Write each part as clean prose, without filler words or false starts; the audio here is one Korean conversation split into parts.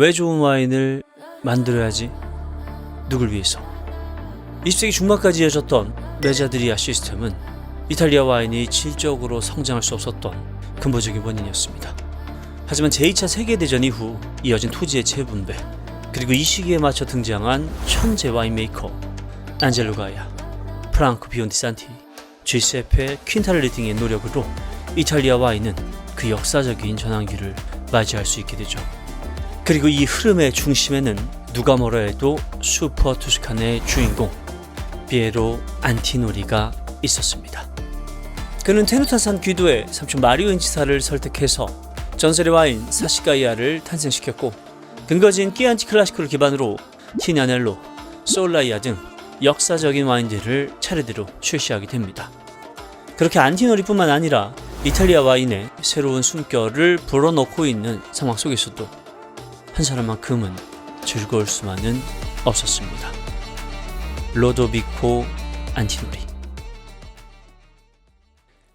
왜 좋은 와인을 만들어야지? 누굴 위해서? 20세기 중반까지 이어졌던 메자드리아 시스템은 이탈리아 와인이 질적으로 성장할 수 없었던 근본적인 원인이었습니다. 하지만 제2차 세계대전 이후 이어진 토지의 재분배, 그리고 이 시기에 맞춰 등장한 천재 와인메이커 안젤로 가야, 프랑코 비온디산티, 주세페 퀸타렐리 등의 노력으로 이탈리아 와인은 그 역사적인 전환기를 맞이할 수 있게 되죠. 그리고 이 흐름의 중심에는 누가 뭐라 해도 슈퍼 투스칸의 주인공 피에로 안티노리가 있었습니다. 그는 테누타산 귀도의 삼촌 마리오 인치사를 설득해서 전설의 와인 사시가이아를 탄생시켰고, 근거지인 끼안티 클라시코를 기반으로 티냐넬로, 솔라이아 등 역사적인 와인들을 차례대로 출시하게 됩니다. 그렇게 안티노리뿐만 아니라 이탈리아 와인에 새로운 숨결을 불어넣고 있는 상황 속에서도 한 사람만큼은 즐거울 수만은 없었습니다. 로도비코 안티노리.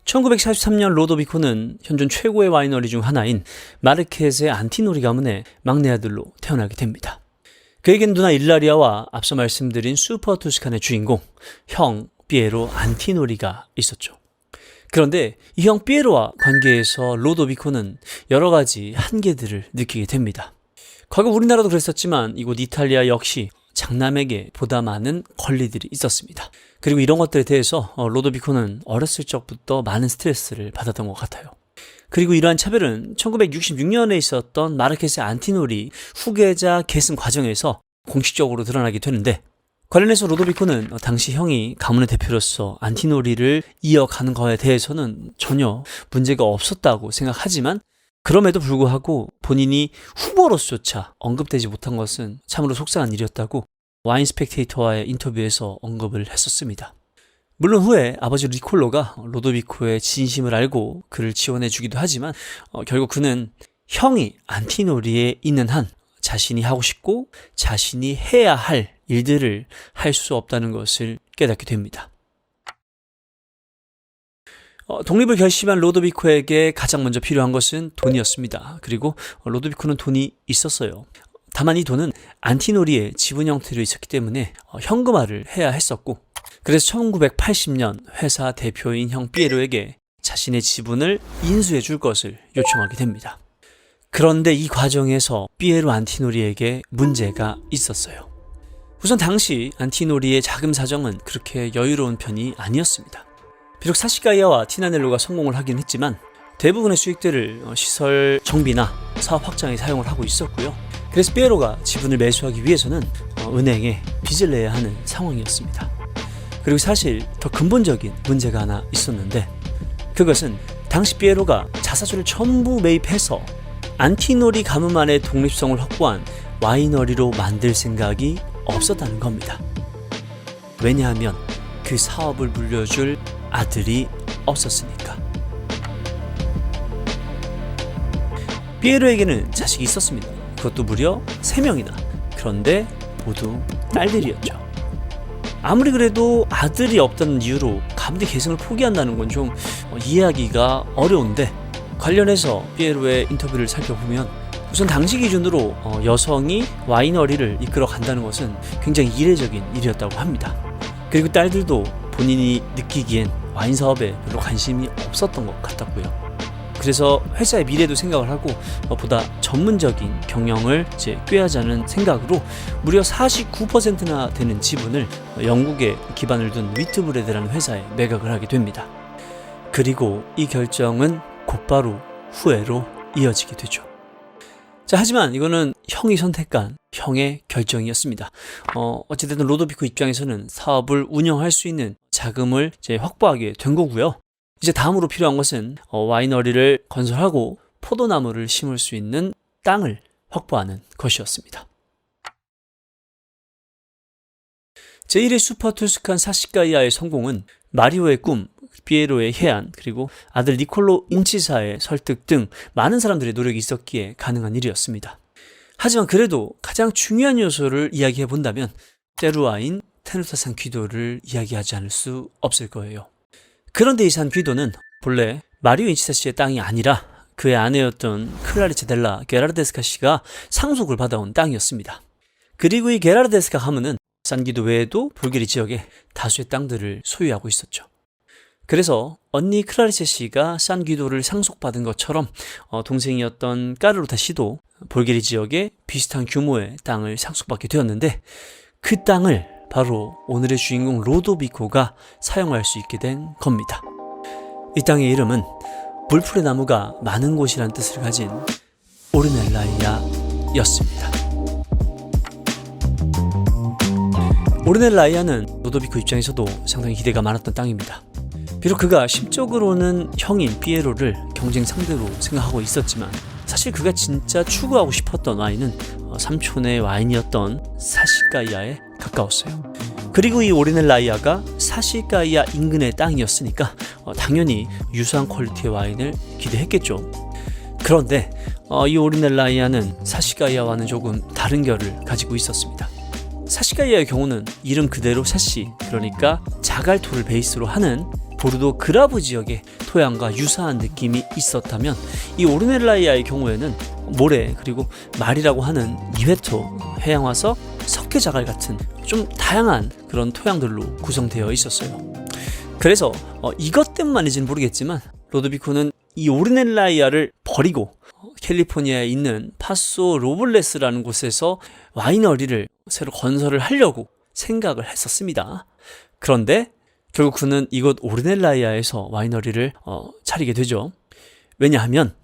1943년 로도비코는 현존 최고의 와이너리 중 하나인 마르케즈의 안티노리 가문의 막내 아들로 태어나게 됩니다. 그에겐 누나 일라리아와 앞서 말씀드린 슈퍼 투스칸의 주인공 형 피에로 안티노리가 있었죠. 그런데 이 형 피에로와 관계에서 로도비코는 여러 가지 한계들을 느끼게 됩니다. 과거 우리나라도 그랬었지만 이곳 이탈리아 역시 장남에게 보다 많은 권리들이 있었습니다. 그리고 이런 것들에 대해서 로도비코는 어렸을 적부터 많은 스트레스를 받았던 것 같아요. 그리고 이러한 차별은 1966년에 있었던 마르케스 안티노리 후계자 계승 과정에서 공식적으로 드러나게 되는데, 관련해서 로도비코는 당시 형이 가문의 대표로서 안티노리를 이어가는 것에 대해서는 전혀 문제가 없었다고 생각하지만, 그럼에도 불구하고 본인이 후보로서조차 언급되지 못한 것은 참으로 속상한 일이었다고 와인 스펙테이터와의 인터뷰에서 언급을 했었습니다. 물론 후에 아버지 리콜로가 로도비코의 진심을 알고 그를 지원해주기도 하지만 결국 그는 형이 안티노리에 있는 한 자신이 하고 싶고 자신이 해야 할 일들을 할 수 없다는 것을 깨닫게 됩니다. 독립을 결심한 로도비코에게 가장 먼저 필요한 것은 돈이었습니다. 그리고 로도비코는 돈이 있었어요. 다만 이 돈은 안티노리의 지분 형태로 있었기 때문에 현금화를 해야 했었고, 그래서 1980년 회사 대표인 형 피에로에게 자신의 지분을 인수해 줄 것을 요청하게 됩니다. 그런데 이 과정에서 피에로 안티노리에게 문제가 있었어요. 우선 당시 안티노리의 자금 사정은 그렇게 여유로운 편이 아니었습니다. 비록 사시가이아와 티나넬로가 성공을 하긴 했지만 대부분의 수익들을 시설 정비나 사업 확장에 사용을 하고 있었고요. 그래서 피에로가 지분을 매수하기 위해서는 은행에 빚을 내야 하는 상황이었습니다. 그리고 사실 더 근본적인 문제가 하나 있었는데, 그것은 당시 피에로가 자사주를 전부 매입해서 안티노리 가문만의 독립성을 확보한 와이너리로 만들 생각이 없었다는 겁니다. 왜냐하면 그 사업을 물려줄 아들이 없었으니까. 피에로에게는 자식이 있었습니다. 그것도 무려 3명이나. 그런데 모두 딸들이었죠. 아무리 그래도 아들이 없다는 이유로 가문의 계승을 포기한다는 건 좀 이해하기가 어려운데, 관련해서 피에로의 인터뷰를 살펴보면 우선 당시 기준으로 여성이 와이너리를 이끌어 간다는 것은 굉장히 이례적인 일이었다고 합니다. 그리고 딸들도 본인이 느끼기엔 와인 사업에 별로 관심이 없었던 것 같았고요. 그래서 회사의 미래도 생각을 하고 보다 전문적인 경영을 꾀하자는 생각으로 무려 49%나 되는 지분을 영국에 기반을 둔 위트브레드라는 회사에 매각을 하게 됩니다. 그리고 이 결정은 곧바로 후회로 이어지게 되죠. 자, 하지만 이거는 형이 선택한 형의 결정이었습니다. 어찌됐든 로도비코 입장에서는 사업을 운영할 수 있는 자금을 확보하게 된 거고요. 이제 다음으로 필요한 것은 와이너리를 건설하고 포도나무를 심을 수 있는 땅을 확보하는 것이었습니다. 제1의 슈퍼 투스칸 사시가이아의 성공은 마리오의 꿈, 피에로의 해안, 그리고 아들 니콜로 인치사의 설득 등 많은 사람들의 노력이 있었기에 가능한 일이었습니다. 하지만 그래도 가장 중요한 요소를 이야기해 본다면 때루와인 테누타산 귀도를 이야기하지 않을 수 없을 거예요. 그런데 이 산 귀도는 본래 마리오 인치사 씨의 땅이 아니라 그의 아내였던 클라리체 델라 게라르데스카 씨가 상속을 받아온 땅이었습니다. 그리고 이 게라르데스카 가문은 산기도 외에도 불길이 지역에 다수의 땅들을 소유하고 있었죠. 그래서 언니 클라리체 씨가 산기도를 상속받은 것처럼 동생이었던 까르로타 씨도 볼게리 지역에 비슷한 규모의 땅을 상속받게 되었는데, 그 땅을 바로 오늘의 주인공 로도비코가 사용할 수 있게 된 겁니다. 이 땅의 이름은 물풀의 나무가 많은 곳이란 뜻을 가진 오르넬라이아였습니다. 오르넬라이아는 로도비코 입장에서도 상당히 기대가 많았던 땅입니다. 비록 그가 심적으로는 형인 피에로를 경쟁 상대로 생각하고 있었지만, 사실 그가 진짜 추구하고 싶었던 와인은 삼촌의 와인이었던 사시가이아에 가까웠어요. 그리고 이 오르넬라이아가 사시가이아 인근의 땅이었으니까 당연히 유사한 퀄리티의 와인을 기대했겠죠. 그런데 이 오르넬라이아는 사시가이아와는 조금 다른 결을 가지고 있었습니다. 사시가이아의 경우는 이름 그대로 사시, 그러니까 자갈토를 베이스로 하는 보르도 그라브 지역의 토양과 유사한 느낌이 있었다면, 이 오르넬라이아의 경우에는 모래 그리고 말이라고 하는 이회토, 해양화석, 석회자갈 같은 좀 다양한 그런 토양들로 구성되어 있었어요. 그래서 이것 때문만인지는 모르겠지만 로도비코는 이 오르넬라이아를 버리고 캘리포니아에 있는 파소 로블레스라는 곳에서 와이너리를 새로 건설을 하려고 생각을 했었습니다. 그런데 결국 그는 이곳 오르넬라이아에서 와이너리를 차리게 되죠. 왜냐하면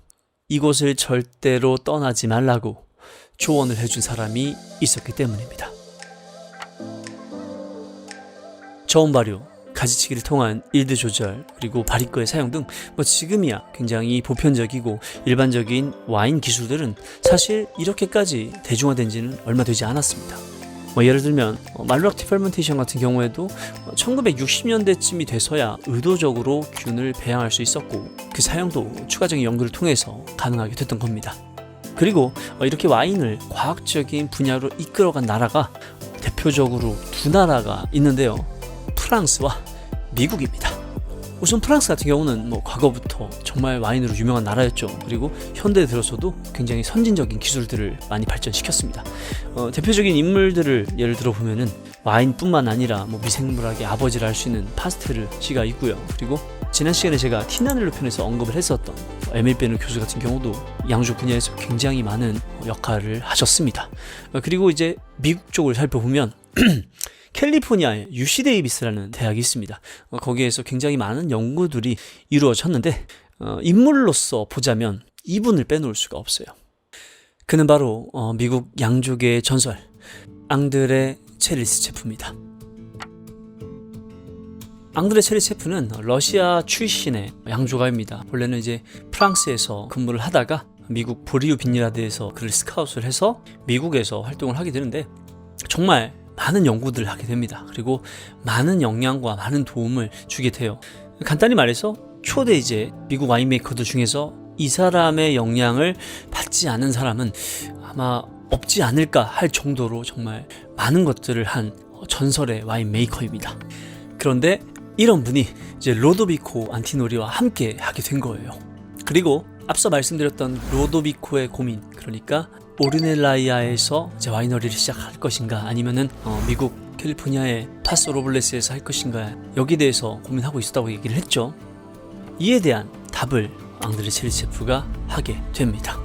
이곳을 절대로 떠나지 말라고 조언을 해준 사람이 있었기 때문입니다. 저온 발효, 가지치기를 통한 일드 조절, 그리고 바리커의 사용 등 지금이야 굉장히 보편적이고 일반적인 와인 기술들은 사실 이렇게까지 대중화된 지는 얼마 되지 않았습니다. 예를 들면 말루악티 페르멘테이션 같은 경우에도 1960년대쯤이 돼서야 의도적으로 균을 배양할 수 있었고, 그 사용도 추가적인 연구를 통해서 가능하게 됐던 겁니다. 그리고 이렇게 와인을 과학적인 분야로 이끌어간 나라가 대표적으로 두 나라가 있는데요. 프랑스와 미국입니다. 우선 프랑스 같은 경우는 과거부터 정말 와인으로 유명한 나라였죠. 그리고 현대에 들어서도 굉장히 선진적인 기술들을 많이 발전시켰습니다. 대표적인 인물들을 예를 들어 보면은 와인뿐만 아니라 미생물학의 아버지라 할 수 있는 파스테르 씨가 있고요. 그리고 지난 시간에 제가 티나넬로 편에서 언급을 했었던 에밀 베누 교수 같은 경우도 양주 분야에서 굉장히 많은 역할을 하셨습니다. 그리고 이제 미국 쪽을 살펴보면 캘리포니아에 UC 데이비스라는 대학이 있습니다. 거기에서 굉장히 많은 연구들이 이루어졌는데 인물로서 보자면 이분을 빼놓을 수가 없어요. 그는 바로 미국 양조계의 전설 앙드레 체리스 체프입니다. 앙드레 체리스 체프는 러시아 출신의 양조가입니다. 원래는 이제 프랑스에서 근무를 하다가 미국 보리우 빈야드에서 그를 스카웃을 해서 미국에서 활동을 하게 되는데, 정말 많은 연구들을 하게 됩니다. 그리고 많은 영향과 많은 도움을 주게 돼요. 간단히 말해서 초대 이제 미국 와인메이커들 중에서 이 사람의 영향을 받지 않은 사람은 아마 없지 않을까 할 정도로 정말 많은 것들을 한 전설의 와인메이커입니다. 그런데 이런 분이 이제 로도비코 안티노리와 함께 하게 된 거예요. 그리고 앞서 말씀드렸던 로도비코의 고민, 그러니까 오르넬라이아에서 이제 와이너리를 시작할 것인가, 아니면은 미국 캘리포니아의 파소 로블레스에서 할 것인가, 여기에 대해서 고민하고 있었다고 얘기를 했죠. 이에 대한 답을 앙드레 체리스 체프가 하게 됩니다.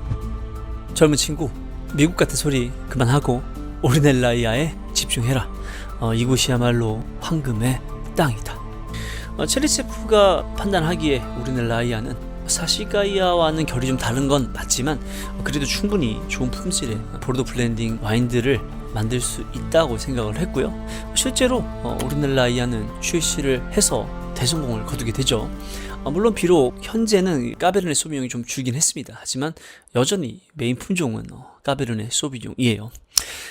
젊은 친구, 미국 같은 소리 그만하고 오르넬라이아에 집중해라. 이곳이야말로 황금의 땅이다. 체리스 체프가 판단하기에 오르넬라이아는 사시가이아와는 결이 좀 다른 건 맞지만 그래도 충분히 좋은 품질의 보르도 블렌딩 와인들을 만들 수 있다고 생각을 했고요. 실제로 오르넬라이아는 출시를 해서 대성공을 거두게 되죠. 물론 비록 현재는 까베르네 소비뇽이 좀 줄긴 했습니다. 하지만 여전히 메인 품종은 까베르네 소비뇽이에요.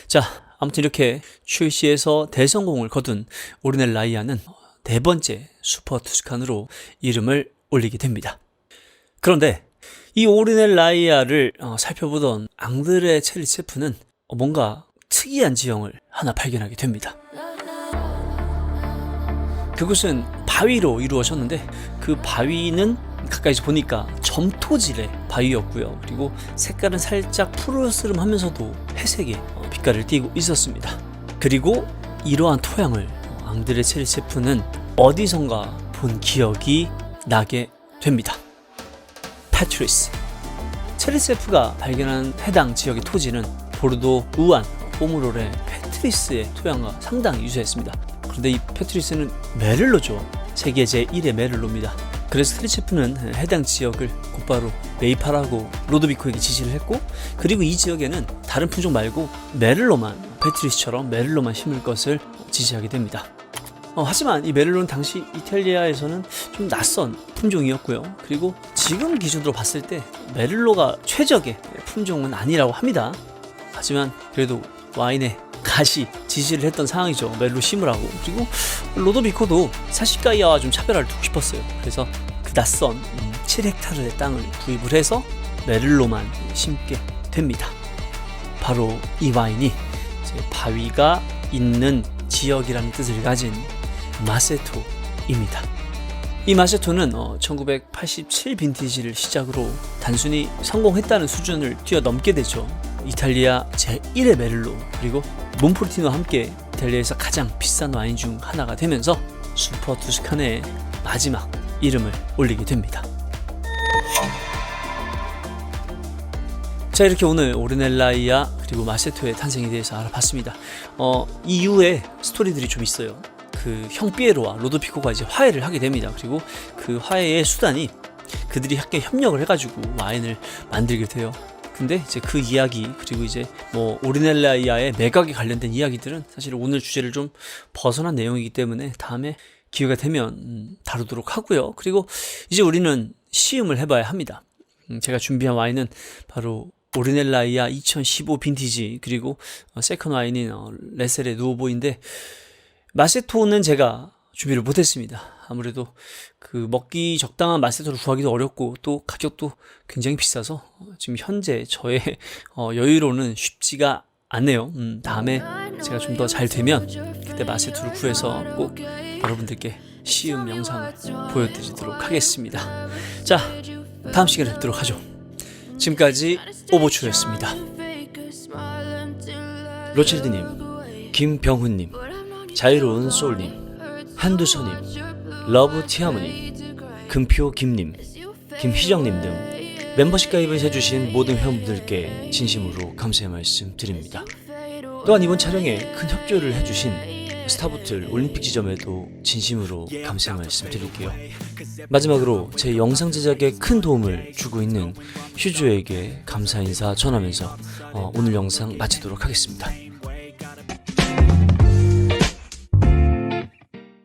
자, 아무튼 이렇게 출시해서 대성공을 거둔 오르넬라이아는 네 번째 슈퍼 투스칸으로 이름을 올리게 됩니다. 그런데 이 오르넬라이아를 살펴보던 앙드레 체리스 체프는 뭔가 특이한 지형을 하나 발견하게 됩니다. 그곳은 바위로 이루어졌는데 그 바위는 가까이서 보니까 점토질의 바위였고요. 그리고 색깔은 살짝 푸르스름하면서도 회색의 빛깔을 띠고 있었습니다. 그리고 이러한 토양을 앙드레 체르체프는 어디선가 본 기억이 나게 됩니다. 페트리스. 체르체프가 발견한 해당 지역의 토지는 보르도 우안 포무롤의 페트리스의 토양과 상당히 유사했습니다. 그런데 이 페트리스는 메를로죠. 세계 제1의 메를로입니다. 그래서 체르체프는 해당 지역을 곧바로 매입하라고 로도비코에게 지시를 했고, 그리고 이 지역에는 다른 품종 말고 메를로만, 페트리스처럼 메를로만 심을 것을 지시하게 됩니다. 하지만 이 메를로는 당시 이탈리아에서는 좀 낯선 품종이었고요. 그리고 지금 기준으로 봤을 때 메를로가 최적의 품종은 아니라고 합니다. 하지만 그래도 와인에 가시 지시를 했던 상황이죠. 메를로 심으라고. 그리고 로도비코도 사시가이아와 좀 차별화를 두고 싶었어요. 그래서 그 낯선 7헥타르의 땅을 구입을 해서 메를로만 심게 됩니다. 바로 이 와인이 바위가 있는 지역이라는 뜻을 가진 마세토입니다. 이 마세토는 1987 빈티지를 시작으로 단순히 성공했다는 수준을 뛰어넘게 되죠. 이탈리아 제1의 메를로, 그리고 몬포르티노와 함께 이탈리아에서 가장 비싼 와인 중 하나가 되면서 슈퍼 투스카네의 마지막 이름을 올리게 됩니다. 자, 이렇게 오늘 오르넬라이아 그리고 마세토의 탄생에 대해서 알아봤습니다. 이후에 스토리들이 좀 있어요. 그 형 피에로와 로도비코가 이제 화해를 하게 됩니다. 그리고 그 화해의 수단이 그들이 함께 협력을 해가지고 와인을 만들게 돼요. 근데 이제 그 이야기, 그리고 이제 뭐 오르넬라이아의 매각에 관련된 이야기들은 사실 오늘 주제를 좀 벗어난 내용이기 때문에 다음에 기회가 되면 다루도록 하고요. 그리고 이제 우리는 시음을 해봐야 합니다. 제가 준비한 와인은 바로 오르넬라이아 2015 빈티지, 그리고 세컨 와인인 레셀의 누오보인데, 마세토는 제가 준비를 못했습니다. 아무래도 그 먹기 적당한 마세토를 구하기도 어렵고 또 가격도 굉장히 비싸서 지금 현재 저의 여유로는 쉽지가 않네요. 다음에 제가 좀 더 잘 되면 그때 마세토를 구해서 꼭 여러분들께 시음 영상 보여드리도록 하겠습니다. 자, 다음 시간에 뵙도록 하죠. 지금까지 오보추였습니다. 로칠드님, 김병훈님, 자유로운 소울님, 한두서님, 러브 티아모님, 금표 김님, 김희정님 등 멤버십 가입을 해주신 모든 회원분들께 진심으로 감사의 말씀 드립니다. 또한 이번 촬영에 큰 협조를 해주신 스타보틀 올림픽 지점에도 진심으로 감사의 말씀 드릴게요. 마지막으로 제 영상 제작에 큰 도움을 주고 있는 휴즈에게 감사 인사 전하면서 오늘 영상 마치도록 하겠습니다.